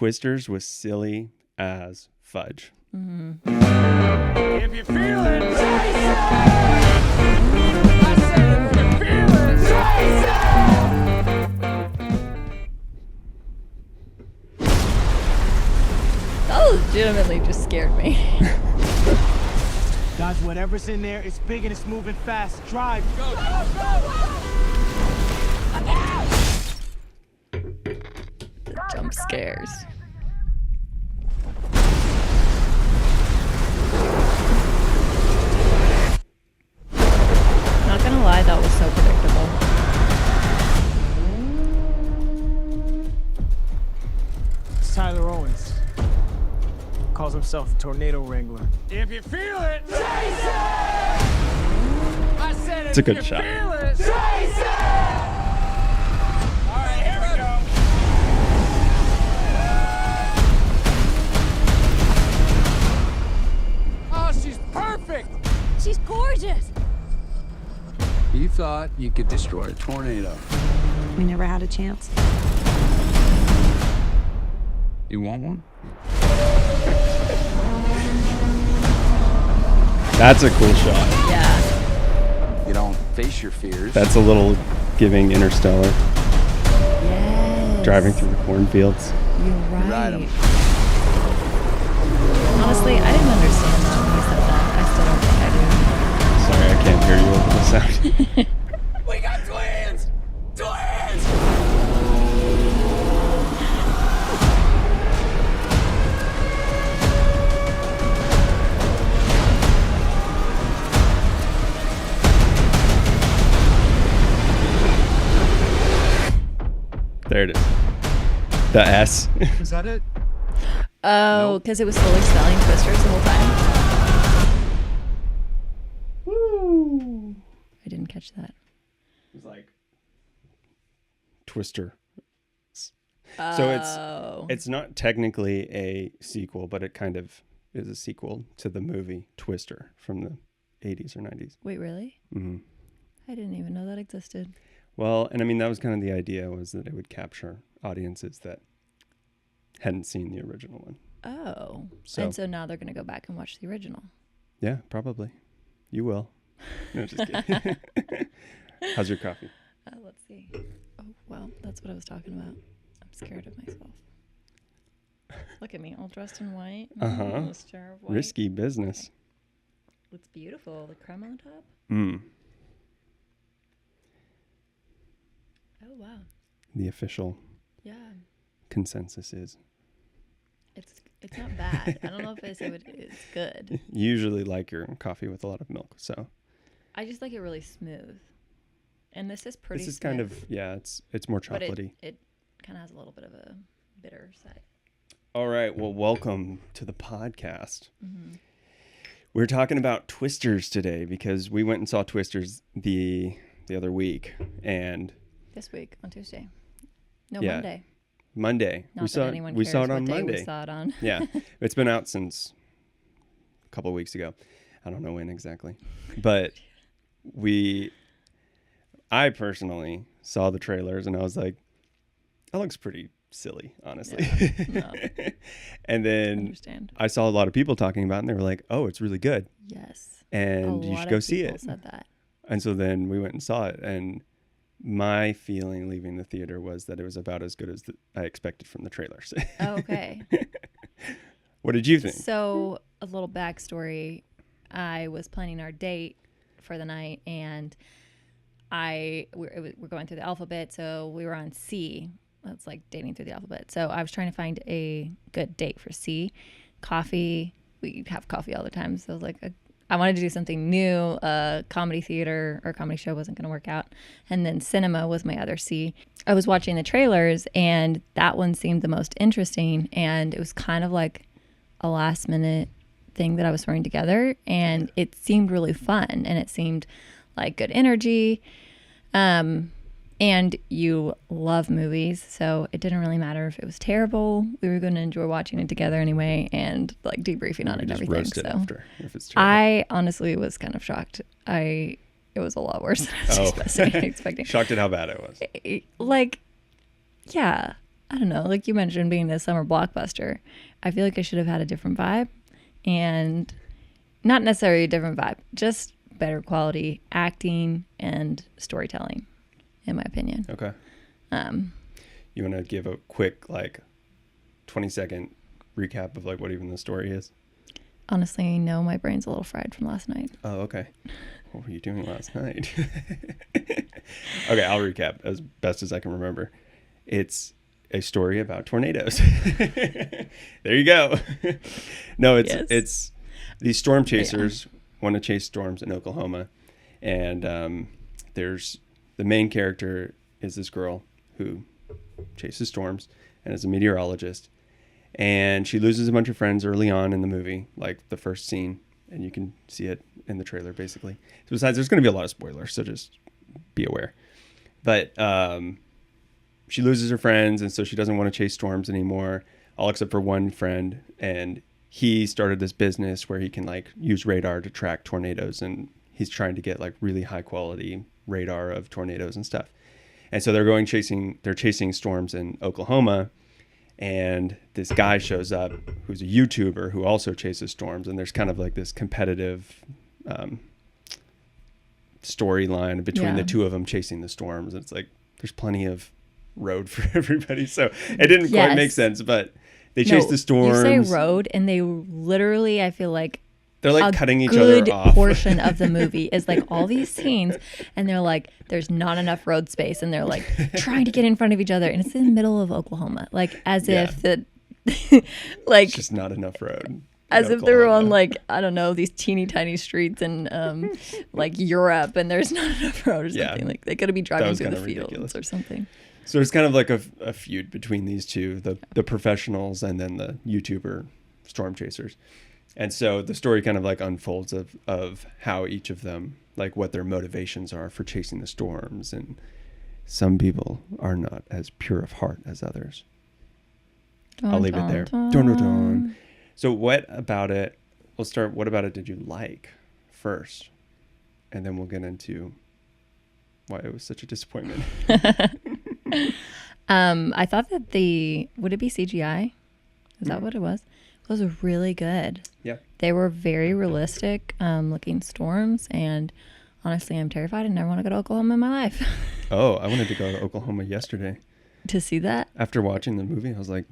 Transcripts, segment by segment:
Twisters was silly as fudge. Mm-hmm. If you feel it, I said if you feel it, That legitimately just scared me. Dodge whatever's in there. It's big and it's moving fast. Drive. Go. The jump scares. Not gonna lie, that was so predictable. It's Tyler Owens. Calls himself a tornado wrangler. If you feel it, chase it! I said It's a good if shot. you feel it, chase it! All right, here we go. Oh, she's perfect! She's gorgeous. You thought you could destroy a tornado. We never had a chance. You want one? That's a cool shot. Yeah. You don't face your fears. That's a little giving Interstellar. Yes. Driving through the cornfields. You're You ride right. 'em. Honestly, I didn't understand that when you said that. I still don't think I Sorry, I can't hear you over the sound. We got twins! Twins! There it is. The S. Is that it? Oh, Nope. because it was slowly spelling Twisters the whole time. Woo! I didn't catch that. It's like Twister. So Oh. it's not technically a sequel, but it kind of is a sequel to the movie Twister from the 80s or 90s. Wait, really? Mm-hmm. I didn't even know that existed. Well, and I mean, that was kind of the idea, was that it would capture audiences that hadn't seen the original one. Oh. So- And so now they're going to go back and watch the original. Yeah, probably. You will. No, just kidding. How's your coffee? Let's see. Oh, well, that's what I was talking about. I'm scared of myself. Look at me, all dressed in white. Uh-huh. This jar of white. Risky business. Looks beautiful. The creme on top. Mm. Oh, wow. The official Yeah. consensus is It's not bad. I don't know if I say it's good. you usually like your coffee with a lot of milk, so I just like it really smooth. And this is pretty this is smooth, kind of, yeah, it's more but chocolatey. it kind of has a little bit of a bitter side. All right, well, welcome to the podcast. Mm-hmm. We're talking about Twisters today because we went and saw Twisters the other week, and This week on Tuesday. No, Yeah. Monday. Monday Not we that saw anyone we cares saw it what on day Monday. we saw it on. Yeah, it's been out since a couple of weeks ago. I don't know when exactly, but I personally saw the trailers and I was like, that looks pretty silly, honestly. No. And I then understand. I saw a lot of people talking about it and they were like, oh, it's really good Yes. and a you lot should of go see people it. said that. And so then we went and saw it, and my feeling leaving the theater was that it was about as good as I expected from the trailers. Oh, okay. What did you think? So a little backstory. I was planning our date for the night, and we're going through the alphabet, so we were on C. That's like dating through the alphabet. So I was trying to find a good date for C. Coffee. We have coffee all the time, so I was like, I wanted to do something new. Comedy theater or comedy show wasn't going to work out, and then cinema was my other C. I was watching the trailers, and that one seemed the most interesting, and it was kind of like a last minute thing that I was throwing together, and it seemed really fun, and it seemed like good energy. And you love movies, so it didn't really matter if it was terrible. We were going to enjoy watching it together anyway, and like debriefing on it and Just everything. roast it So after if it's terrible. I honestly was kind of shocked. It was a lot worse than I was expecting. Shocked at how bad it was. Like, yeah, I don't know, like you mentioned being a summer blockbuster. I feel like it should have had a different vibe, and not necessarily a different vibe, just better quality acting and storytelling, in my opinion. Okay. Um, You want to give a quick, like, 20-second recap of, like, what even the story is? Honestly, no, my brain's a little fried from last night. Oh, okay. What were you doing last night? Okay, I'll recap as best as I can remember. It's a story about tornadoes. There you go. No, it's these storm chasers want to chase storms in Oklahoma, and there's the main character is this girl who chases storms and is a meteorologist, and she loses a bunch of friends early on in the movie, like the first scene, and you can see it in the trailer basically. So besides, there's going to be a lot of spoilers, so just be aware. But she loses her friends, and so she doesn't want to chase storms anymore, all except for one friend, and he started this business where he can like use radar to track tornadoes, and he's trying to get like really high quality radar of tornadoes and stuff. And so they're chasing storms in Oklahoma, and this guy shows up who's a YouTuber who also chases storms, and there's kind of like this competitive storyline between the two of them chasing the storms. It's like there's plenty of road for everybody, so it didn't quite make sense, but they chase the storms. You say road, and they literally, I feel like they're like cutting each other off. A good portion of the movie is like all these scenes, and they're like, there's not enough road space, and they're like trying to get in front of each other, and it's in the middle of Oklahoma, like as if the like it's just not enough road. As if they were on like, I don't know, these teeny tiny streets in like Europe, and there's not enough road or something. Yeah. Like they could be driving through the fields ridiculous. or something. So it's kind of like a feud between these two, the professionals and then the YouTuber storm chasers. And so the story kind of like unfolds of how each of them, like what their motivations are for chasing the storms. And some people are not as pure of heart as others. I'll leave it there. Dun, dun, dun. So what about it? Let's start. What about it did you like first? And then we'll get into why it was such a disappointment. I thought that would it be CGI? Is that what it was? It was really good. Yeah. They were very realistic looking storms, and honestly, I'm terrified and never want to go to Oklahoma in my life. Oh, I wanted to go to Oklahoma yesterday. To see that? After watching the movie, I was like,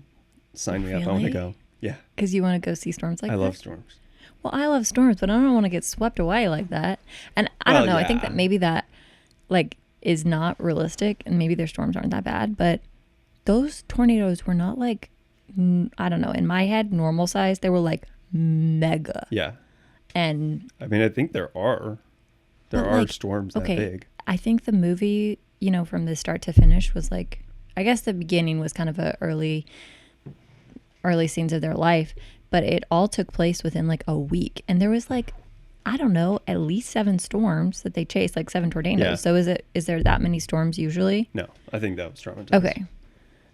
sign me up. I want to go. Yeah. Because you want to go see storms like that? I love storms. Well, I love storms, but I don't want to get swept away like that. And I don't know. I think that maybe that like is not realistic, and maybe their storms aren't that bad, but those tornadoes were not like, I don't know, in my head, normal size. They were like mega. Yeah. And I mean, I think there are like, storms that big. I think the movie, you know, from the start to finish was like, I guess the beginning was kind of a early scenes of their life, but it all took place within like a week, and there was like, I don't know, at least 7 storms that they chased, like 7 tornadoes. Yeah. So is there that many storms usually? No, I think that was traumatizing. Okay.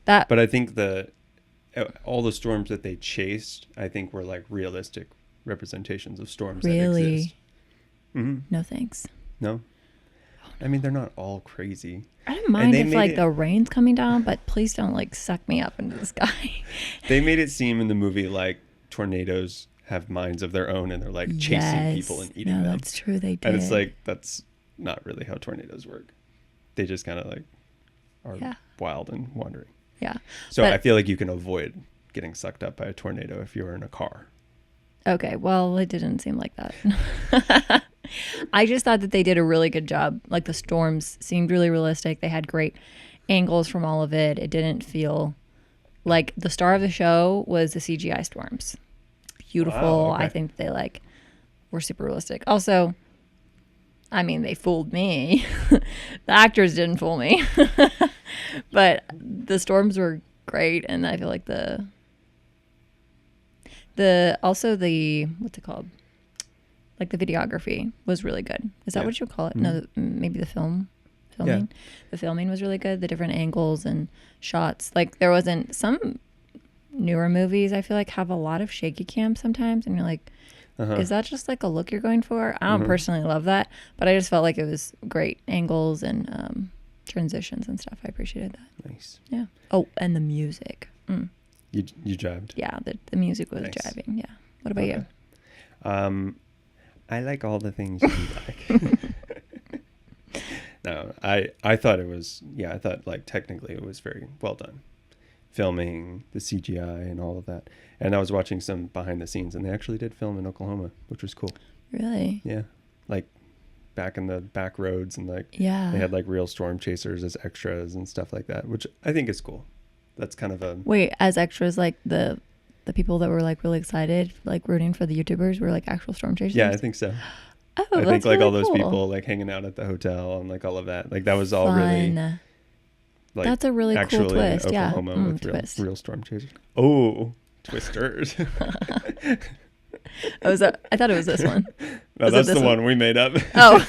But I think all the storms that they chased, I think were like realistic representations of storms that exist. Mm-hmm. No thanks. No? I mean, they're not all crazy. I don't mind if like the rain's coming down, but please don't like suck me up into the sky. They made it seem in the movie like tornadoes have minds of their own, and they're like chasing people and eating them. That's true, they did. And it's like, that's not really how tornadoes work. They just kind of like are wild and wandering. Yeah. So I feel like you can avoid getting sucked up by a tornado if you're in a car. Okay, well, it didn't seem like that. I just thought that they did a really good job. Like the storms seemed really realistic. They had great angles from all of it. It didn't feel like the star of the show was the CGI storms. Beautiful. Wow, okay. I think they like were super realistic. Also, I mean, they fooled me. The actors didn't fool me. But the storms were great, and I feel like also the what's it called? Like the videography was really good. Is that what you call it? Mm-hmm. No, maybe the filming. Yeah. The filming was really good. The different angles and shots. Like there wasn't some newer movies, I feel like, have a lot of shaky cam sometimes, and you're like, is that just like a look you're going for? I don't personally love that, but I just felt like it was great angles and transitions and stuff. I appreciated that. Nice. Yeah. Oh, and the music. You jived. Yeah, the music was Nice. jiving. Yeah. What about you? I like all the things you like. No, I thought it was, I thought like technically it was very well done. Filming, the CGI and all of that. And I was watching some behind the scenes and they actually did film in Oklahoma, which was cool. Really? Yeah. Like back in the back roads and like Yeah. they had like real storm chasers as extras and stuff like that, which I think is cool. That's kind of a Wait, as extras, like the people that were like really excited, like rooting for the YouTubers were like actual storm chasers? Yeah, I think so. Oh, I that's think like really all those cool. people like hanging out at the hotel and like all of that. Like that was all really Fun. like That's a really cool actually twist. Yeah. Oklahoma with Twist. real storm chasers. Oh, twisters. I thought it was this one. No, Was it that's this the one? one we made up. Oh.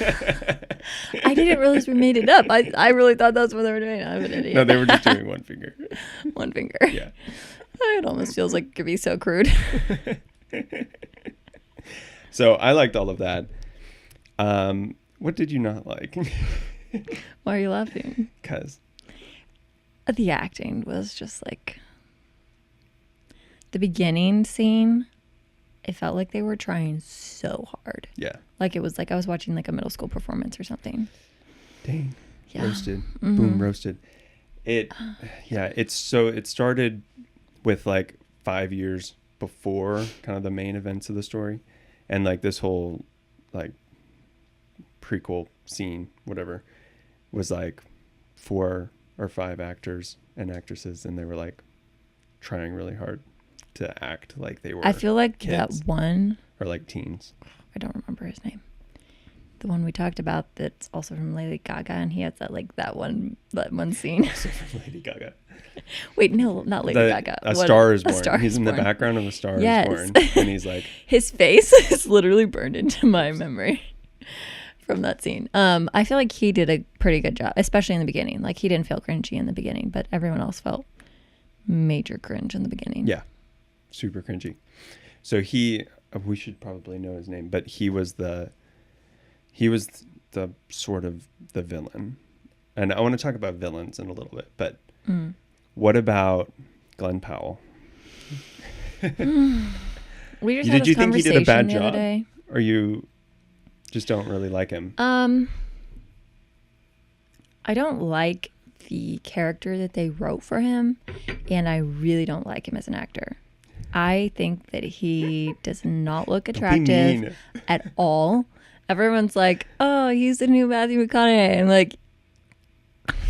I didn't realize we made it up. I really thought that's what they were doing. I'm an idiot. No, they were just doing one finger. One finger. Yeah. It almost feels like it could be so crude. So I liked all of that. What did you not like? Why are you laughing? Because The acting was just like the beginning scene. It felt like they were trying so hard. yeah, Like it was like I was watching like a middle school performance or something. dang, Yeah. roasted, boom, roasted. It started with like 5 years before kind of the main events of the story, and like this whole like prequel scene, whatever, was like 4 or 5 actors and actresses, and they were like trying really hard to act like they were. I feel like kids. that one, or like teens. I don't remember his name. The one we talked about that's also from Lady Gaga, and he has that one scene. So from Lady Gaga. Wait, no, not Lady Gaga. A Star is A Born. Star He's is in the Born. background of A Star Yes. is Born, and he's like, His face is literally burned into my memory from that scene. I feel like he did a pretty good job, especially in the beginning. Like he didn't feel cringy in the beginning, but everyone else felt major cringe in the beginning. yeah, super cringy. So we should probably know his name, but he was the sort of the villain. And I want to talk about villains in a little bit, but what about Glenn Powell? We just Did had you this think he did a bad conversation the other job? day. Or you just don't really like him? I don't like the character that they wrote for him, and I really don't like him as an actor. I think that he does not look Don't be attractive mean. at all. Everyone's like, "Oh, he's the new Matthew McConaughey." I'm like,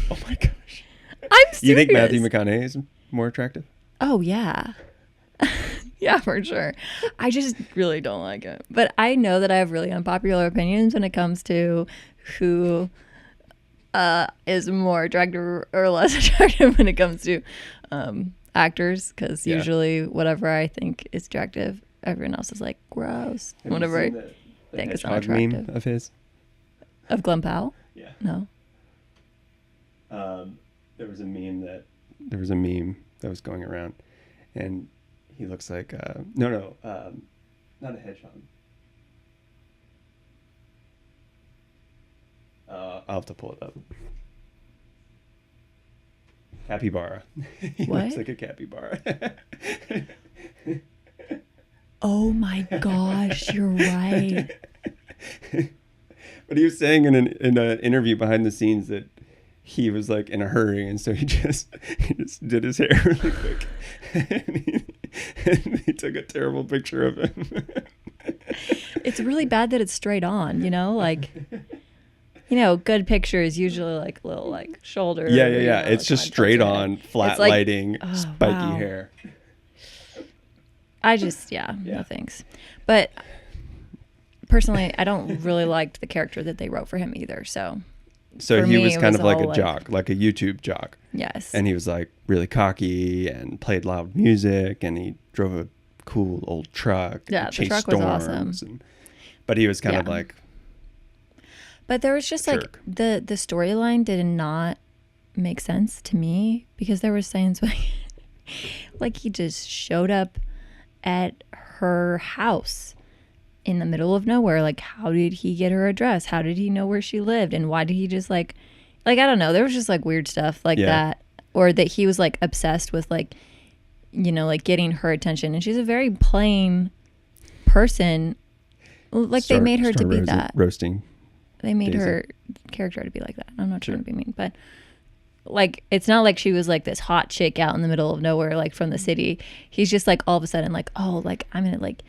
Oh my gosh. I'm serious. You think Matthew McConaughey is more attractive? Oh yeah. Yeah, for sure. I just really don't like him. But I know that I have really unpopular opinions when it comes to who is more attractive or less attractive when it comes to actors, because Yeah. usually whatever I think is attractive, everyone else is like gross. Have you Whatever I seen the think is not hedgehog meme attractive. of his? Of Glenn Powell? Yeah. No. There was a meme that was going around, and he looks like not a hedgehog. I'll have to pull it up. Capybara. He What? looks like a capybara. Oh my gosh, you're right. But he was saying in an interview behind the scenes that he was like in a hurry, and so he just did his hair really quick, and he took a terrible picture of him. It's really bad that it's straight on, like good pictures usually like little like shoulder. Yeah. like, It's just kinda straight tilted. on, flat It's like- lighting, oh, spiky wow. hair. I just Yeah. no thanks. But personally, I don't really like the character that they wrote for him either. So So For he me, was it kind was of like all, a like- jock, like a YouTube jock. yes, And he was like really cocky and played loud music, and he drove a cool old truck. Yeah, and the chased truck was storms but he was kind of Yeah. like, but there was just jerk. like the storyline did not make sense to me, because there was scenes like he just showed up at her house in the middle of nowhere. Like, how did he get her address? How did he know where she lived? And why did he just like Like, I don't know. There was just like weird stuff like Yeah. that. Or that he was like obsessed with like, like getting her attention. And she's a very plain person. Like they made her to be that. Roasting. They made Daisy. her character to be like that. I'm not trying to be mean, but like it's not like she was like this hot chick out in the middle of nowhere, like from the city. He's just like all of a sudden like, oh, like I'm gonna like,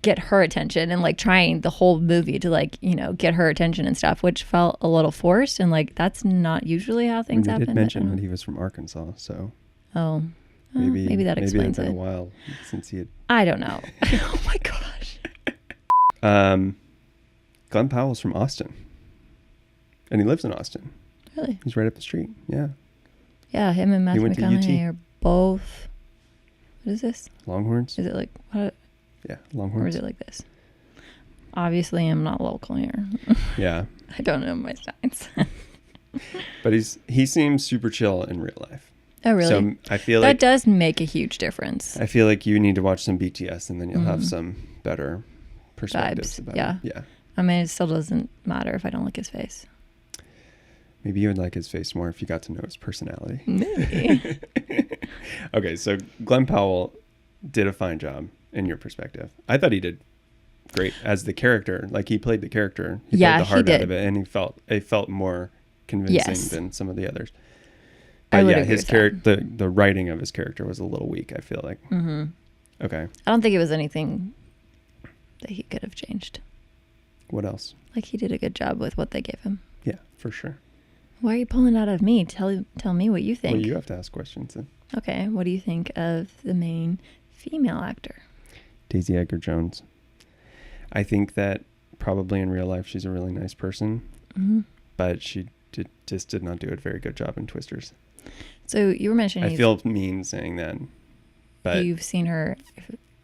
get her attention and like trying the whole movie to like, get her attention and stuff, which felt a little forced and like that's not usually how things They happen. did I mention don't that know. he was from Arkansas, so Oh, maybe that explains it's been it. a while since he had. I don't know. Oh my gosh. Glenn Powell's from Austin, and he lives in Austin. Really? He's right up the street. Yeah, Yeah, him and Matthew went to McConaughey UT. are both. What is this? Longhorns. Is it like what? Yeah, Or Longhorns. is it like this? Obviously, I'm not local here. Yeah, I don't know my signs. but he seems super chill in real life. Oh, really? So I feel That like does make a huge difference. I feel like you need to watch some BTS, and then you'll have some better perspectives Vibes, about yeah. it. Yeah. I mean, it still doesn't matter if I don't like his face. Maybe you would like his face more if you got to know his personality. Maybe. Okay, so Glenn Powell did a fine job in your perspective. I thought he did great as the character. Like he played the character. He Yeah, played the he heart out did. of it, and it felt more convincing Yes. than some of the others. I But would yeah, agree his with character, the writing of his character was a little weak, I feel like. Mm-hmm. Okay. I don't think it was anything that he could have changed. What else? Like he did a good job with what they gave him. Yeah, for sure. Why are you pulling it out of me? Tell me what you think. Well, you have to ask questions then. Okay, what do you think of the main female actor? Daisy Edgar Jones. I think that probably in real life she's a really nice person, Mm-hmm. but she just did not do a very good job in Twisters. So you were mentioning I feel mean saying that, but you've seen her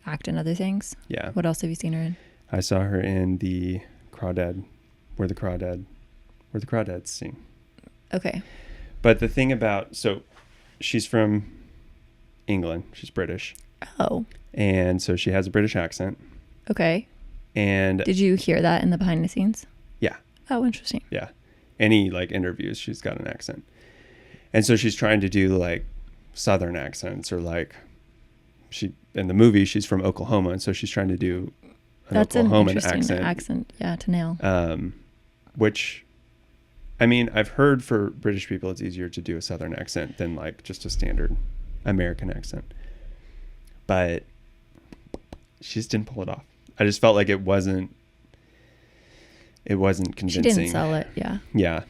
act in other things. yeah, What else have you seen her in? I saw her in the Crawdad, where the Crawdads sing. Okay. But the thing about, so she's from England, she's British, Oh, and so she has a British accent, okay. and Did you hear that in the behind the scenes? yeah, Oh, interesting. yeah, any like interviews, she's got an accent, and so she's trying to do like Southern accents, or like she in the movie she's from Oklahoma, and so she's trying to do an That's an Oklahoman interesting accent. Yeah, to nail. Which, I mean, I've heard for British people it's easier to do a Southern accent than like just a standard American accent, but she just didn't pull it off. I just felt like it wasn't convincing. She didn't sell it. Yeah. Yeah.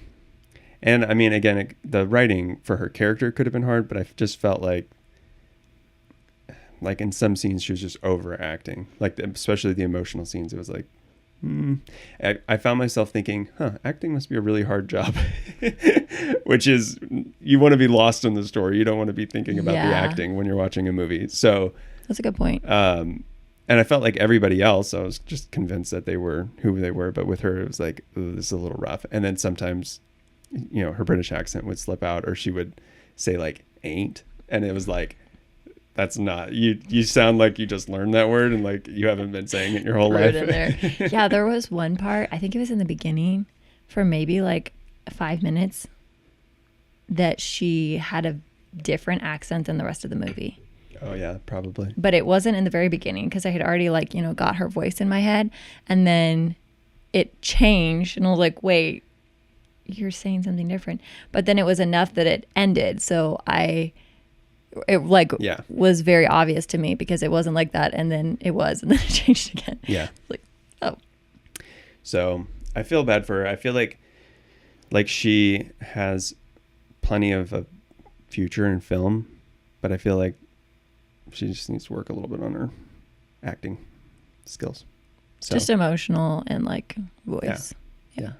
And I mean, again, the writing for her character could have been hard, but I just felt like in some scenes she was just overacting, like especially the emotional scenes. It was like, I found myself thinking, acting must be a really hard job, which is, you want to be lost in the story. You don't want to be thinking about the Yeah. acting when you're watching a movie. So, That's a good point. and I felt like everybody else, I was just convinced that they were who they were. But with her, it was like, ooh, this is a little rough. And then sometimes, her British accent would slip out, or she would say like ain't. And it was like, that's not, you sound like you just learned that word and like you haven't been saying it your whole life. In there. Yeah, there was one part, I think it was in the beginning, for maybe like 5 minutes, that she had a different accent than the rest of the movie. Oh yeah, probably. But it wasn't in the very beginning because I had already like, got her voice in my head, and then it changed and I was like, wait, you're saying something different. But then it was enough that it ended. So it like was very obvious to me because it wasn't like that, and then it was, and then it changed again. Yeah. Like, oh. So I feel bad for her. I feel like she has plenty of a future in film, but I feel like she just needs to work a little bit on her acting skills. So, Just emotional and like voice. Yeah.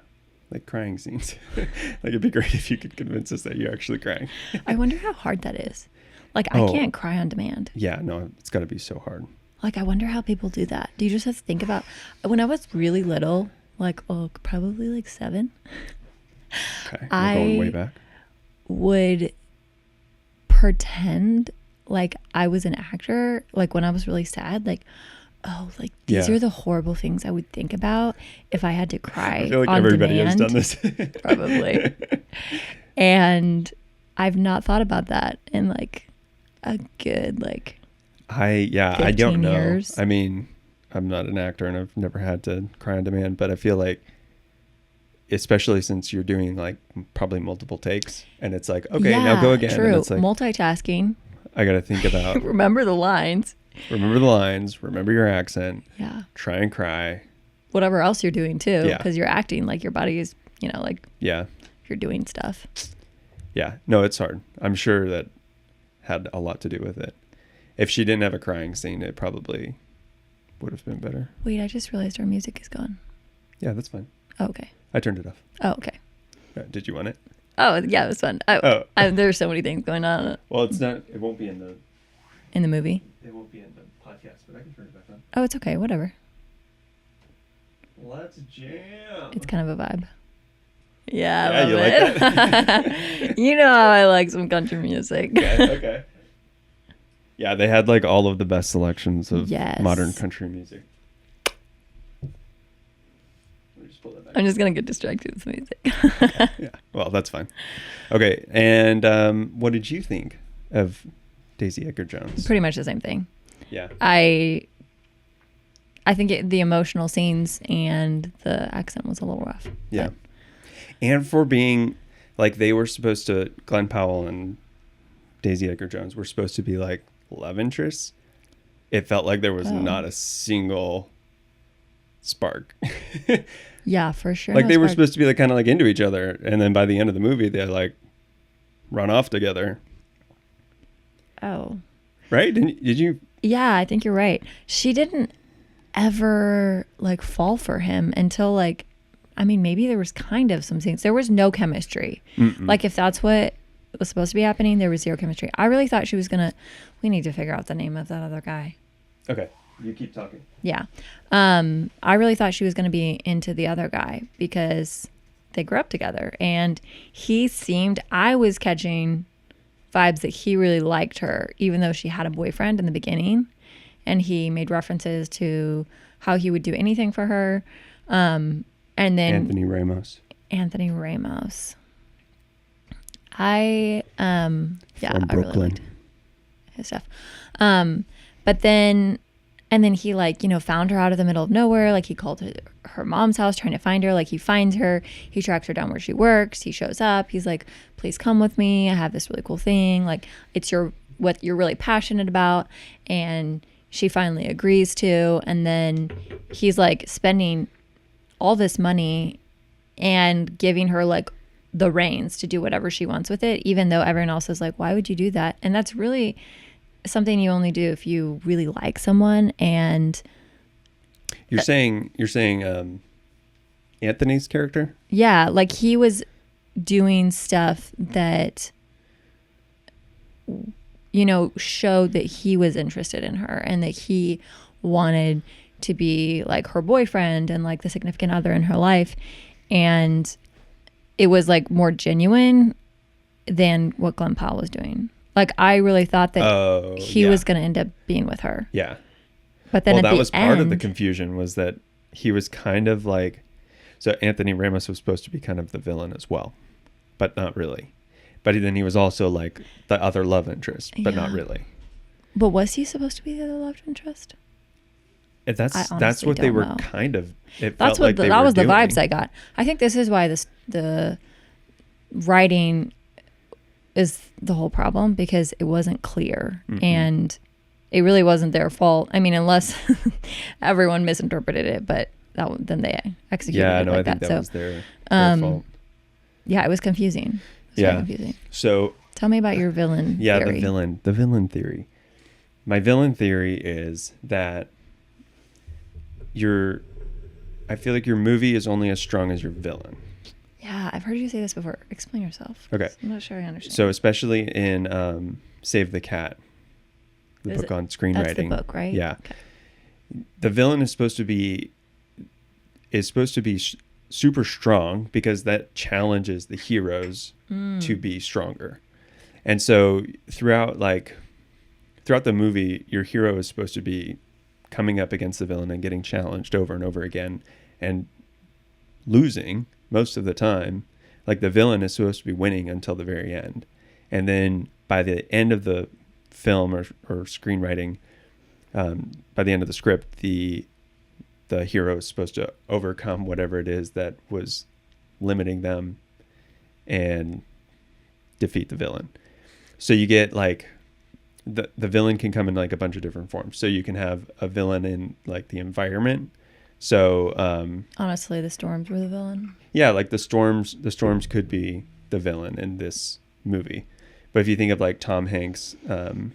Like crying scenes. Like it'd be great if you could convince us that you're actually crying. I wonder how hard that is. Like I can't cry on demand. Yeah, no, it's got to be so hard. Like I wonder how people do that. Do you just have to think about, when I was really little, like probably like 7, Okay, we're going way back. would pretend like I was an actor. Like when I was really sad, like, oh, like these Yeah. are the horrible things I would think about if I had to cry I feel like on everybody has demand. done this. Probably. And I've not thought about that in like a good like I 15 don't know. years. I mean, I'm not an actor and I've never had to cry on demand, but I feel like, especially since you're doing like probably multiple takes and it's like, okay, now go again. True. And it's like, Multitasking. I got to think about, Remember the lines. remember the lines, remember your accent, Yeah. try and cry. Whatever else you're doing too, Yeah. because you're acting like your body is, you know, like Yeah. you're doing stuff. Yeah. No, it's hard. I'm sure that had a lot to do with it. If she didn't have a crying scene, it probably would have been better. Wait, I just realized our music is gone. Yeah, that's fine. Oh, okay. I turned it off. Oh, okay. Did you want it? Oh, yeah, it was fun. There's so many things going on Well, it's not, it won't be in the movie. It won't be in the podcast, but I can turn it back on. Oh, it's okay. Whatever. Let's jam. It's kind of a vibe. Yeah, Yeah, I love you like it. that? You know how I like some country music. Okay. Yeah, they had like all of the best selections of Yes. modern country music. Let me just pull that back. I'm just gonna get distracted with music. Yeah, well, that's fine. Okay, and what did you think of Daisy Edgar Jones? Pretty much the same thing. Yeah. I think the emotional scenes and the accent was a little rough. Yeah. but- And for being like they were supposed to, Glenn Powell and Daisy Edgar Jones were supposed to be like love interests. It felt like there was Oh. not a single spark. Yeah, for sure. Like no they were spark. supposed to be like kind of like into each other, and then by the end of the movie they like run off together. Oh. Right? Did you? Yeah, I think you're right. She didn't ever like fall for him until like, I mean, maybe there was kind of some scenes. There was no chemistry. Like if that's what was supposed to be happening, there was zero chemistry. I really thought she was gonna. We need to figure out the name of that other guy. Okay, you keep talking. Yeah. I really thought she was going to be into the other guy because they grew up together and I was catching vibes that he really liked her, even though she had a boyfriend in the beginning, and he made references to how he would do anything for her. And then Anthony Ramos. Anthony Ramos. I From really Brooklyn. liked his stuff. But then he like, you know, found her out of the middle of nowhere. Like he called her mom's house trying to find her. Like he finds her, he tracks her down where she works. He shows up. He's like, please come with me. I have this really cool thing. Like it's what you're really passionate about. And she finally agrees to. And then he's like spending all this money and giving her like the reins to do whatever she wants with it, even though everyone else is like, why would you do that? And that's really something you only do if you really like someone. And You're saying Anthony's character? yeah, like he was doing stuff that, you know, showed that he was interested in her and that he wanted to be like her boyfriend and like the significant other in her life. And it was like more genuine than what Glenn Powell was doing. Like I really thought that he was going to end up being with her. Yeah. But then Well, at that the was end, part of the confusion was that he was kind of like, so Anthony Ramos was supposed to be kind of the villain as well, but not really. But then he was also like the other love interest, but not Yeah. really. But was he supposed to be the other love interest? I That's honestly what they don't were know. kind of. It That's felt what like they that were was the doing. vibes I got. I think this is why the writing is the whole problem, because it wasn't clear and it really wasn't their fault. I mean, unless everyone misinterpreted it, but then they executed Yeah, it no, like I think that So was their fault. yeah, it was confusing. It was Yeah. very confusing. So Tell me about your villain yeah, theory. the villain theory. My villain theory is that I feel like your movie is only as strong as your villain. Yeah, I've heard you say this before. Explain yourself. Okay. I'm not sure I understand. So especially in Save the Cat, the Is book it- on screenwriting. That's the book, right? Yeah. Okay. The villain is supposed to be super strong because that challenges the heroes to be stronger. And so throughout the movie, your hero is supposed to be coming up against the villain and getting challenged over and over again and losing most of the time. Like the villain is supposed to be winning until the very end. And then by the end of the film or screenwriting, by the end of the script, the hero is supposed to overcome whatever it is that was limiting them and defeat the villain. So you get like the villain can come in like a bunch of different forms. So you can have a villain in like the environment. So honestly, the storms were the villain. Yeah, like the storms could be the villain in this movie. But if you think of like Tom Hanks in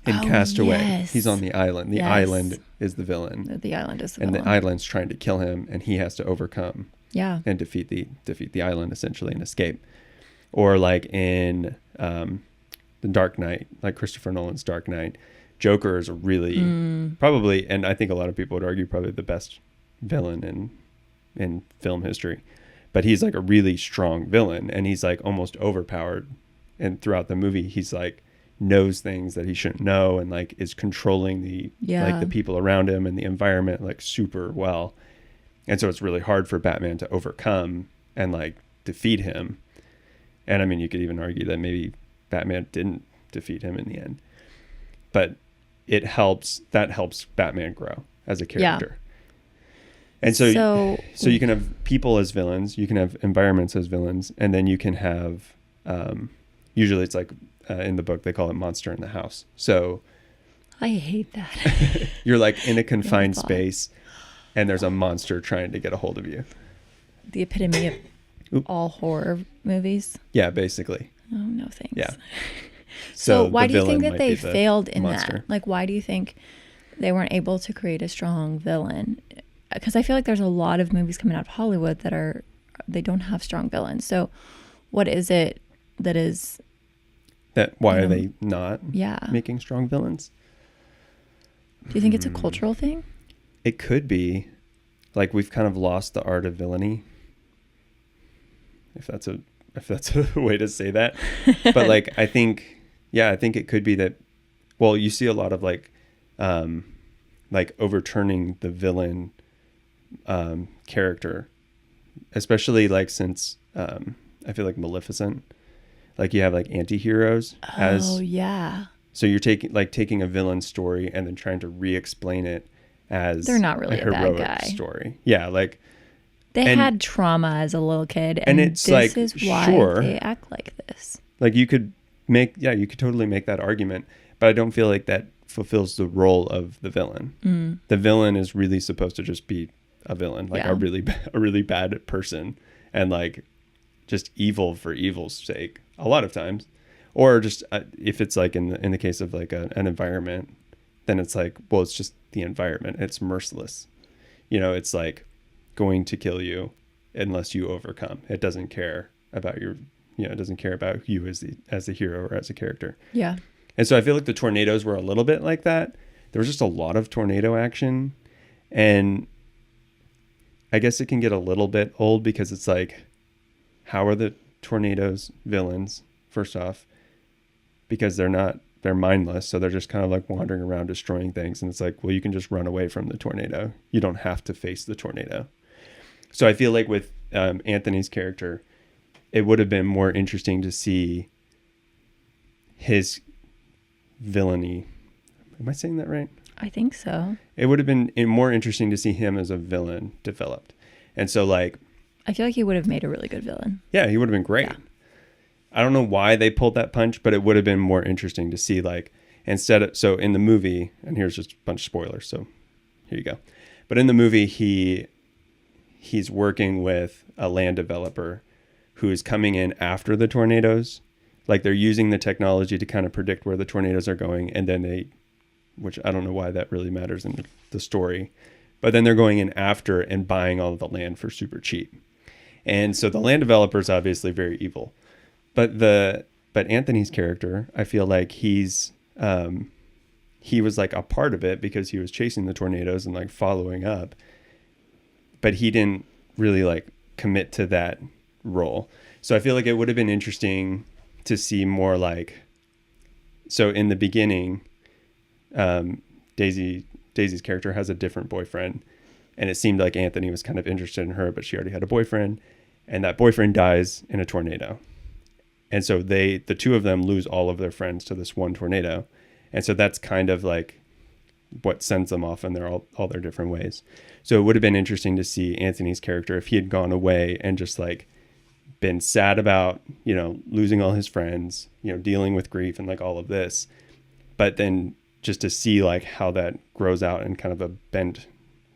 Castaway, yes. he's on the island. The Yes. island is the villain. The island is the And villain. the island's trying to kill him, and he has to overcome and defeat the island essentially and escape. Or like in the Dark Knight, like Christopher Nolan's Dark Knight, Joker is a really probably, and I think a lot of people would argue probably the best villain in film history. But he's like a really strong villain, and he's like almost overpowered. And throughout the movie, he's like knows things that he shouldn't know, and like is controlling like the people around him and the environment like super well. And so it's really hard for Batman to overcome and like defeat him. And I mean, you could even argue that maybe Batman didn't defeat him in the end, but that helps Batman grow as a character. And so you can have people as villains, you can have environments as villains, and then you can have, usually it's like in the book, they call it monster in the house. So I hate that. you're like in a confined space and there's a monster trying to get a hold of you. The epitome of all horror movies. Yeah, basically. Oh, no thanks. Yeah. So why the do you think villain that might they be the failed in monster. that? Like, why do you think they weren't able to create a strong villain? Because I feel like there's a lot of movies coming out of Hollywood they don't have strong villains. So what is it that is... Why are they not Yeah. making strong villains? Do you think it's a cultural thing? It could be. Like we've kind of lost the art of villainy. If that's a way to say that. But like I think it could be that, well, you see a lot of like overturning the villain character, especially like since I feel like Maleficent, like you have like anti-heroes so you're taking a villain story and then trying to re-explain it as they're not really a bad heroic guy story. Yeah, like they had trauma as a little kid, and it's this like, is why sure, they act like this. Like you could totally make that argument, but I don't feel like that fulfills the role of the villain. The villain is really supposed to just be a villain, like a really bad person, and like just evil for evil's sake a lot of times. Or just if it's like in the case of like an environment, then it's like, well, it's just the environment. It's merciless. It's like going to kill you unless you overcome. It doesn't care about it doesn't care about you as the hero or as a character. Yeah. And so I feel like the tornadoes were a little bit like that. There was just a lot of tornado action, and I guess it can get a little bit old because it's like, how are the tornadoes villains? First off, because they're mindless. So they're just kind of like wandering around destroying things. And it's like, well, you can just run away from the tornado. You don't have to face the tornado. So I feel like with Anthony's character, it would have been more interesting to see his villainy. Am I saying that right? I think so. It would have been more interesting to see him as a villain developed. And so like, I feel like he would have made a really good villain. Yeah, he would have been great. Yeah. I don't know why they pulled that punch, but it would have been more interesting to see like so in the movie, and here's just a bunch of spoilers, so here you go. But in the movie, he's working with a land developer who is coming in after the tornadoes. Like they're using the technology to kind of predict where the tornadoes are going, and then which I don't know why that really matters in the story, but then they're going in after and buying all of the land for super cheap. And so the land developer is obviously very evil, but Anthony's character, I feel like he was like a part of it because he was chasing the tornadoes and like following up, but he didn't really like commit to that role. So I feel like it would have been interesting to see more like, so in the beginning, Daisy Daisy's character has a different boyfriend, and it seemed like Anthony was kind of interested in her, but she already had a boyfriend, and that boyfriend dies in a tornado. And so the two of them lose all of their friends to this one tornado. And so that's kind of like what sends them off in all their different ways. So it would have been interesting to see Anthony's character if he had gone away and just like been sad about, you know, losing all his friends, you know, dealing with grief and like all of this. But then just to see like how that grows out in kind of a bent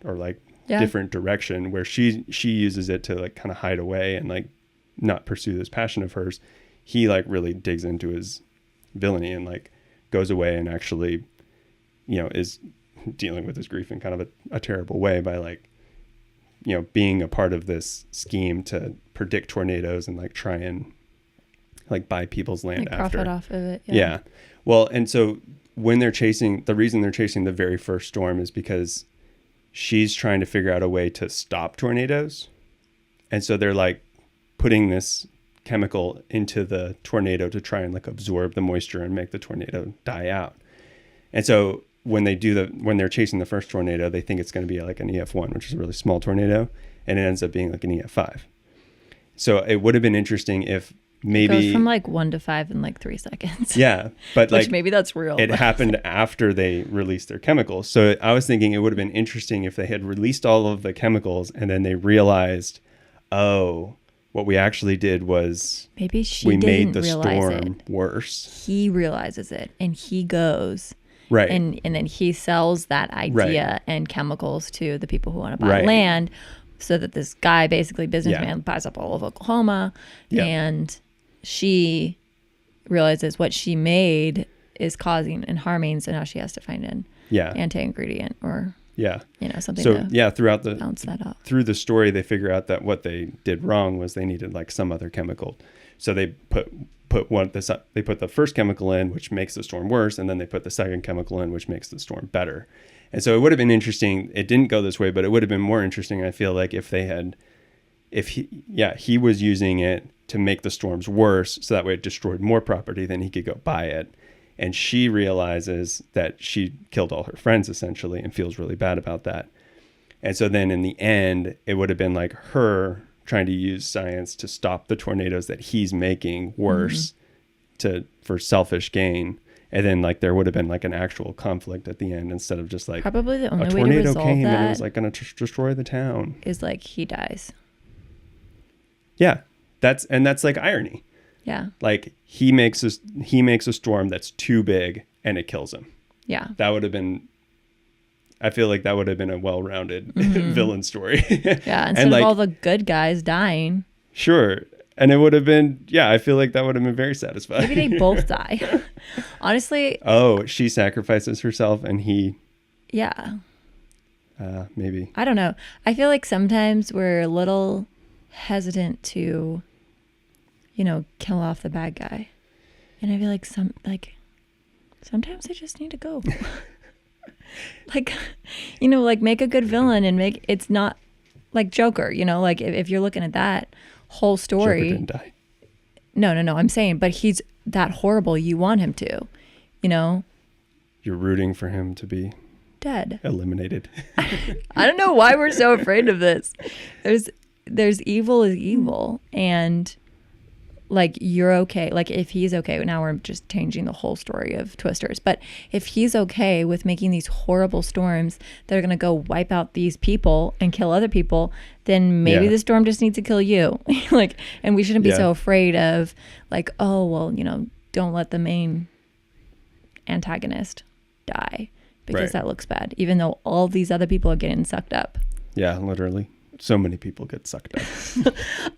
or like different direction where she uses it to like kind of hide away and like not pursue this passion of hers. He like really digs into his villainy and like goes away and actually, you know, is dealing with his grief in kind of a terrible way by like, you know, being a part of this scheme to predict tornadoes and like try and like buy people's land like after. profit off of it. Yeah. Well, and so when the reason they're chasing the very first storm is because she's trying to figure out a way to stop tornadoes. And so they're like putting this chemical into the tornado to try and like absorb the moisture and make the tornado die out. And so when they're chasing the first tornado, they think it's going to be like an EF1, which is a really small tornado, and it ends up being like an EF5. So it would have been interesting if maybe it goes from like 1 to 5 in like 3 seconds. Yeah, but like which maybe that's real. It happened after they released their chemicals. So I was thinking it would have been interesting if they had released all of the chemicals and then they realized, oh, what we actually did was maybe we made didn't the realize storm it. worse. He realizes it and he goes. Right. And then he sells that idea and chemicals to the people who want to buy land so that this guy, basically businessman, buys up all of Oklahoma. And she realizes what she made is causing and harming. So now she has to find an anti-ingredient or, you know, something to balance that out. Through the story, they figure out that what they did wrong was they needed like some other chemical. So they put the first chemical in, which makes the storm worse, and then they put the second chemical in, which makes the storm better. And so it would have been interesting. It didn't go this way, but it would have been more interesting, I feel like, if he was using it to make the storms worse, so that way it destroyed more property, then he could go buy it. And she realizes that she killed all her friends essentially and feels really bad about that. And so then in the end, it would have been like her trying to use science to stop the tornadoes that he's making worse for selfish gain. And then like there would have been like an actual conflict at the end instead of just like probably the only a way to tornado resolve came that and it was like going to destroy the town. Is like he dies. Yeah. That's like irony. Yeah. Like he makes a storm that's too big and it kills him. Yeah. That would have been, I feel like that would have been a well-rounded villain story. Yeah, instead of all the good guys dying. Sure. And it would have been, I feel like that would have been very satisfying. Maybe they both die. Honestly. Oh, she sacrifices herself and he. Yeah. Maybe. I don't know. I feel like sometimes we're a little hesitant to, you know, kill off the bad guy. And I feel like sometimes I just need to go. Like, you know, like make a good villain and it's not like Joker, you know, like if you're looking at that whole story. Joker didn't die. No, I'm saying, but he's that horrible. You want him to, you know. You're rooting for him to be dead, eliminated. I don't know why we're so afraid of this. There's evil is evil, and like you're okay. Like if he's okay, now we're just changing the whole story of Twisters. But if he's okay with making these horrible storms that are gonna go wipe out these people and kill other people, then maybe the storm just needs to kill you. Like, and we shouldn't be so afraid of like, oh well, you know, don't let the main antagonist die because that looks bad, even though all these other people are getting sucked up. Yeah, literally. So many people get sucked up.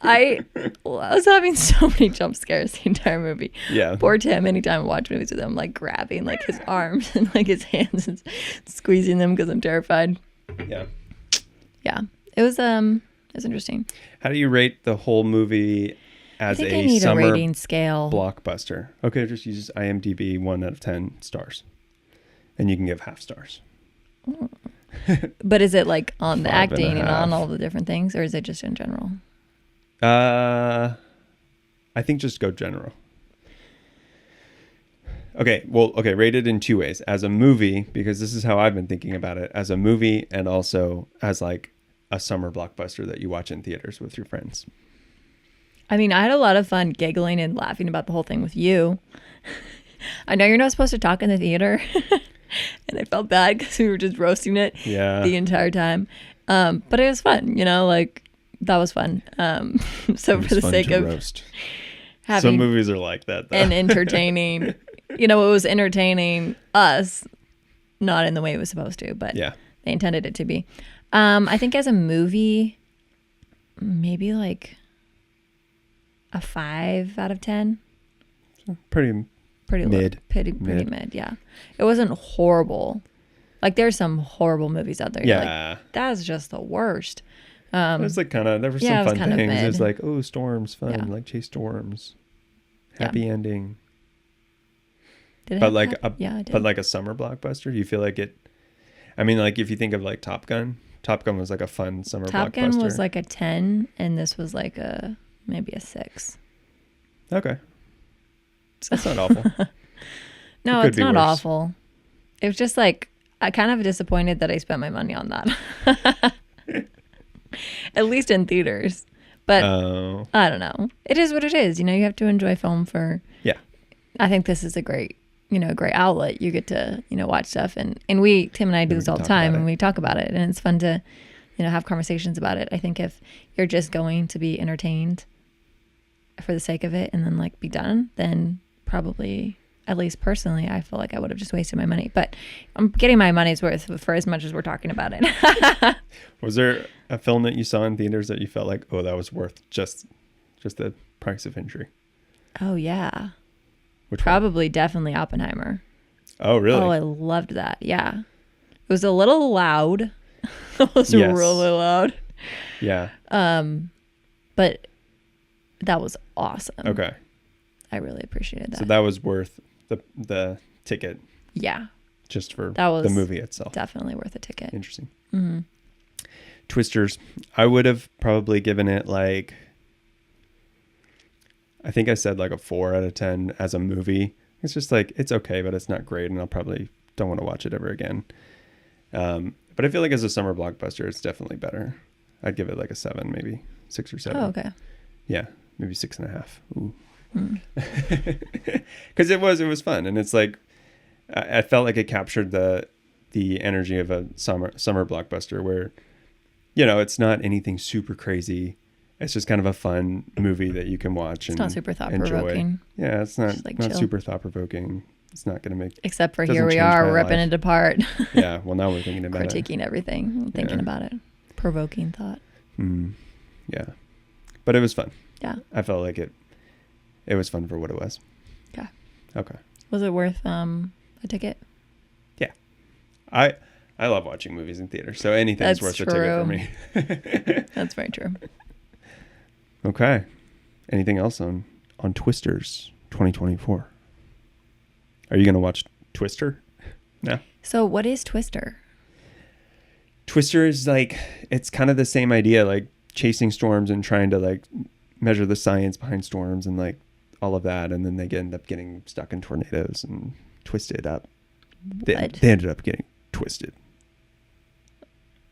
I was having so many jump scares the entire movie. Yeah. Poor Tim, anytime I watch movies with him, I'm like grabbing like his arms and like his hands and squeezing them because I'm terrified. Yeah. Yeah. It was interesting. How do you rate the whole movie as I a summer rating scale blockbuster? Okay, just use IMDb 1 out of 10 stars. And you can give half stars. Oh. But is it like on the 5.5. acting and on all the different things, or is it just in general? I think just go general. Okay, well, okay, rated in two ways. As a movie, because this is how I've been thinking about it, as a movie and also as like a summer blockbuster that you watch in theaters with your friends. I mean, I had a lot of fun giggling and laughing about the whole thing with you. I know you're not supposed to talk in the theater, and I felt bad because we were just roasting it the entire time. But it was fun, you know, like that was fun. So for the sake of roast. having Some movies are like that, though. and entertaining, you know, it was entertaining us, not in the way it was supposed to, but Yeah. they intended it to be. I think as a movie, maybe like a 5 out of 10. Pretty Mid. low. Pretty mid, yeah. It wasn't horrible. Like there's some horrible movies out there. You're Yeah. like, that's just the worst. It was like there were yeah, it some was fun kind of things. mid. It's like, oh, storms, fun, Yeah. like chase storms. Yeah. Happy ending. Did it But have like that? Yeah, I did. but like a summer blockbuster, do you feel like it? I mean, like if you think of like Top Gun was like a fun summer Top blockbuster. Gun was like a 10, and this was like maybe a 6. Okay. That's not awful. No, It could it's be not worse. awful. It was just like I kind of disappointed that I spent my money on that. At least in theaters. But Oh. I don't know. It is what it is. You know, you have to enjoy film for. Yeah. I think this is a great outlet. You get to, watch stuff. And Tim and I do we this can all the talk time, about and it. we talk about it. And it's fun to, have conversations about it. I think if you're just going to be entertained for the sake of it and then like be done, then probably, at least personally, I feel like I would have just wasted my money. But I'm getting my money's worth for as much as we're talking about it. Was there a film that you saw in theaters that you felt like, oh, that was worth just the price of entry? Oh, yeah. Which one? Probably, definitely Oppenheimer. Oh, really? Oh, I loved that. Yeah. It was a little loud. It was Yes. really loud. Yeah. But that was awesome. Okay. I really appreciated that. So that was worth the ticket Yeah. just for That was the movie itself. definitely worth a ticket. Interesting. Mm-hmm. Twisters. I would have probably given it like, I think I said like a 4 out of 10 as a movie. It's just like, it's okay, but it's not great. And I'll probably don't want to watch it ever again. But I feel like as a summer blockbuster, it's definitely better. I'd give it like a 7, maybe 6 or 7. Oh, okay. Yeah. Maybe 6.5. Ooh. Mm. Cause it was fun. And it's like, I felt like it captured the energy of a summer blockbuster where, it's not anything super crazy. It's just kind of a fun movie that you can watch. It's and not super thought enjoy. provoking. Yeah, it's not Just, like, not chill. super thought provoking. It's not going to make. Except for Doesn't here we change are my ripping life. it apart. Yeah, well now we're thinking about it. Critiquing everything. Thinking Yeah. about it. Provoking thought. Yeah, but it was fun. Yeah. I felt like it was fun for what it was. Okay. Okay. Was it worth a ticket? Yeah, I love watching movies in theater, so anything's That's worth a ticket for me. That's very true. Okay. Anything else on Twisters 2024? Are you going to watch Twister? No. So what is Twister? Twister is like, it's kind of the same idea, like chasing storms and trying to like measure the science behind storms and like all of that. And then they end up getting stuck in tornadoes and twisted up. They ended up getting twisted.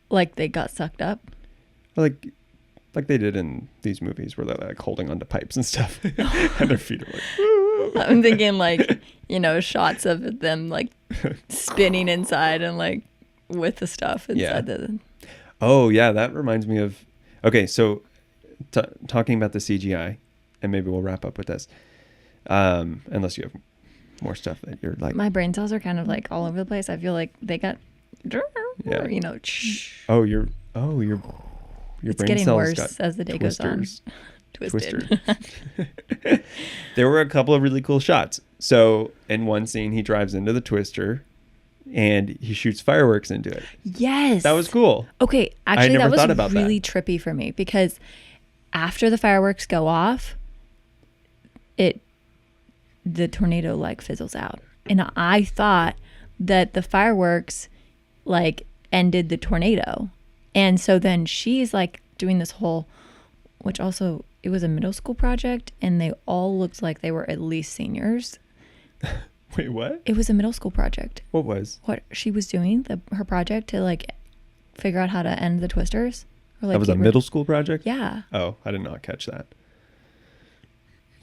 Like they got sucked up? Like they did in these movies where they're like holding onto pipes and stuff. And their feet are like, "Woo." I'm thinking like, shots of them like spinning inside and like with the stuff inside the... Oh, yeah. That reminds me of... Okay, so talking about the CGI, and maybe we'll wrap up with this. Unless you have more stuff that you're like... My brain cells are kind of like all over the place. I feel like they got... Yeah. Oh, your it's brain getting cells worse got as the day goes on. Twisted. There were a couple of really cool shots. So in one scene, he drives into the Twister and he shoots fireworks into it. Yes. That was cool. Okay, actually never that thought was about really that. trippy for me because after the fireworks go off, the tornado like fizzles out. And I thought that the fireworks like ended the tornado. And so then she's like doing this whole, which also it was a middle school project and they all looked like they were at least seniors. Wait, what? It was a middle school project. What was? What she was doing, her project to like figure out how to end the twisters. Or, like, That was a middle school project? Yeah. Oh, I did not catch that.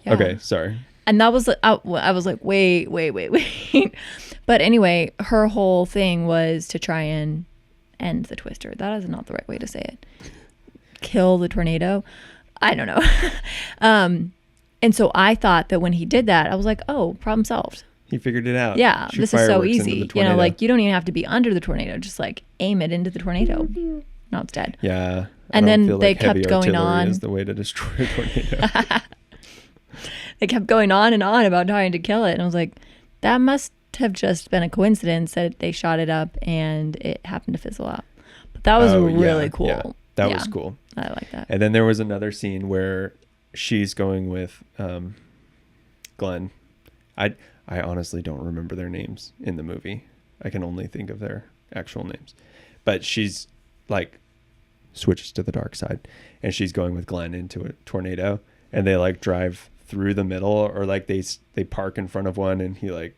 Yeah. Okay, sorry. And that was, I was like, wait. But anyway, her whole thing was to try and end the twister. That is not the right way to say it. Kill the tornado. I don't know. And so I thought that when he did that, I was like, oh, problem solved. He figured it out. Yeah, Shoot this is so fireworks into easy. the You know, tornado. like you don't even have to be under the tornado. Just like aim it into the tornado. Now it's dead. Yeah. And I don't then feel they like heavy kept going artillery on. is the way to destroy a tornado. They kept going on and on about trying to kill it. And I was like, that must have just been a coincidence that they shot it up and it happened to fizzle out. But that was really cool. Yeah. That Yeah, was cool. I like that. And then there was another scene where she's going with Glenn. I honestly don't remember their names in the movie. I can only think of their actual names. But she's like switches to the dark side and she's going with Glenn into a tornado and they like drive through the middle or like they park in front of one and he like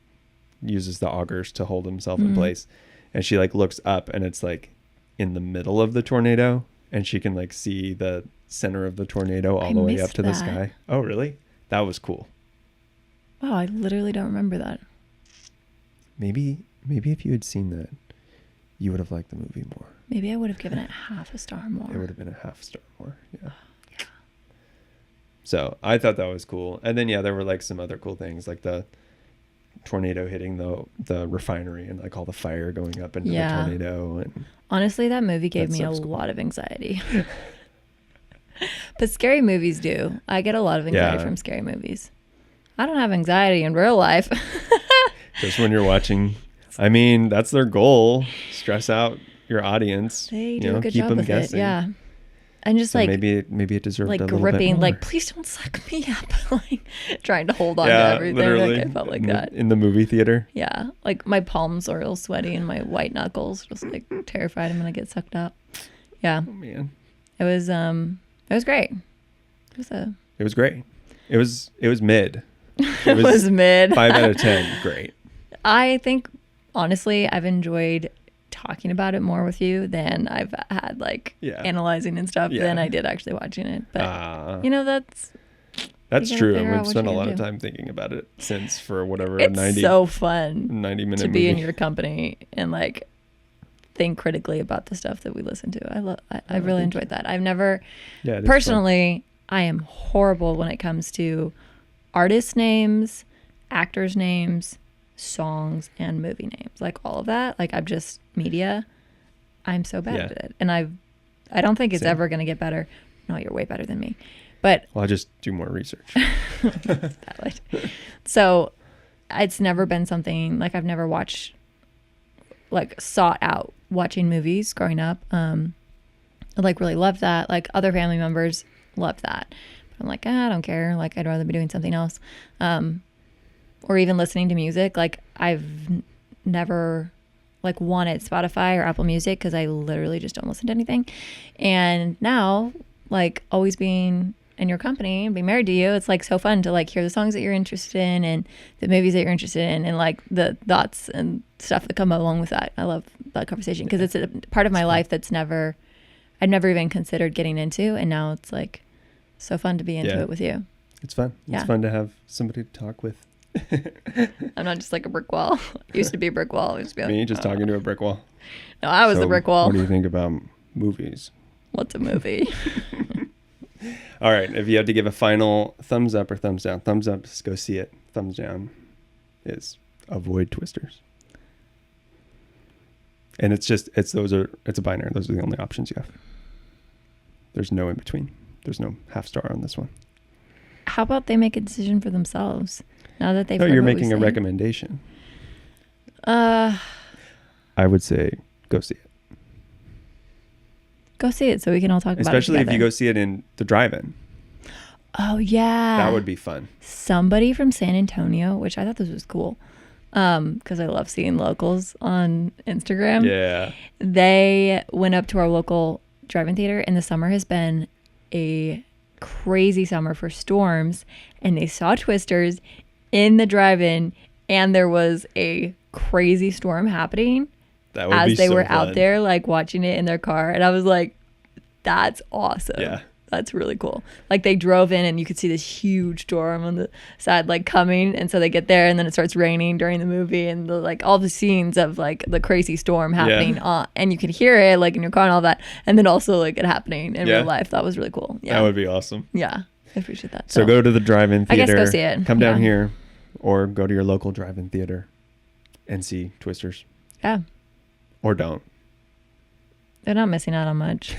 uses the augers to hold himself in place. And she like looks up and it's like in the middle of the tornado and she can like see the center of the tornado all the way up missed to the that. sky. Oh, really? That was cool. Wow, I literally don't remember that. Maybe if you had seen that, you would have liked the movie more. Maybe I would have given it half a star more. It would have been a half star more. Yeah. So I thought that was cool. And then, yeah, there were like some other cool things like the tornado hitting the refinery and like all the fire going up into the tornado. And honestly, that movie gave That me a stuff's cool. lot of anxiety. But scary movies do. I get a lot of anxiety Yeah. from scary movies. I don't have anxiety in real life. just when you're watching, I mean, that's their goal. Stress out your audience. They do you know, a good keep job them with guessing. it. Yeah. And just So like maybe it deserved like a little gripping, bit more. like please don't suck me up, like trying to hold on to yeah, everything. literally. Like I felt like in that. in the movie theater. Yeah, like my palms are all sweaty and my white knuckles just like terrified I'm gonna get sucked up. Yeah, Oh man, it was great. it was great. It was mid. It was mid. 5 out of 10. Great. I think honestly, I've enjoyed talking about it more with you than I've had like Yeah. analyzing and stuff Yeah. than I did actually watching it. But you know that's gotta true. figure out We've what spent you're a lot gonna of do. time thinking about it since for whatever it's 90 so fun 90-minute to movie. be in your company and like think critically about the stuff that we listen to. I really enjoyed that. I've never Yeah, it is fun. personally, I am horrible when it comes to artist names, actors names, songs, and movie names. Like all of that. Like I'm just media. I'm so bad Yeah. at it. And I don't think it's Same. ever going to get better. No, you're way better than me. But Well, I'll just do more research. Valid. So it's never been something like I've never watched, like sought out watching movies growing up. I like really loved that. Like other family members loved that. I'm like, I don't care. Like I'd rather be doing something else. Or even listening to music. Like I've never like wanted Spotify or Apple Music because I literally just don't listen to anything. And now, like always being in your company and being married to you, it's like so fun to like hear the songs that you're interested in and the movies that you're interested in and like the thoughts and stuff that come along with that. I love that conversation because it's a part of my life that's I'd never even considered getting into, and now it's like so fun to be into Yeah. it with you. It's fun. Yeah. It's fun to have somebody to talk with. I'm not just like a brick wall. I used to be a brick wall. I used to be like, Me just talking to a brick wall. no, I was the So, brick wall. What do you think about movies? What's a movie? All right. If you had to give a final thumbs up or thumbs down, thumbs up is go see it. Thumbs down is avoid twisters. And it's a binary. Those are the only options you have. There's no in between. There's no half star on this one. How about they make a decision for themselves now that they've No, heard you're what we making a say? recommendation. I would say go see it. Go see it so we can all talk about it Especially if you together. go see it in the drive-in. Oh yeah, That would be fun. somebody from San Antonio, which I thought this was cool, because I love seeing locals on Instagram. Yeah. They went up to our local drive-in theater, and the summer has been a crazy summer for storms, and they saw Twisters in the drive-in and there was a crazy storm happening That would as be they so were fun. out there, like watching it in their car. And I was like, that's awesome. Yeah. That's really cool. Like they drove in and you could see this huge storm on the side like coming, and so they get there and then it starts raining during the movie, and like all the scenes of like the crazy storm happening and you could hear it like in your car and all that, and then also like it happening in real life. That was really cool. Yeah. That would be awesome. Yeah. I appreciate that. So go to the drive-in I theater. guess go see it. Come down Yeah. here or go to your local drive-in theater and see Twisters. Yeah. Or don't. They're not missing out on much.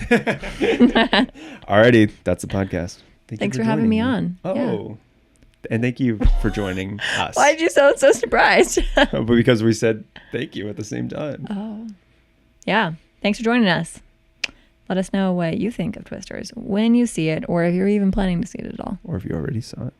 Alrighty, that's the podcast. Thanks for having me on. Oh, Yeah. and thank you for joining us. Why did you sound so surprised? But because we said thank you at the same time. Oh. Yeah. Thanks for joining us. Let us know what you think of Twisters when you see it, or if you're even planning to see it at all. Or if you already saw it.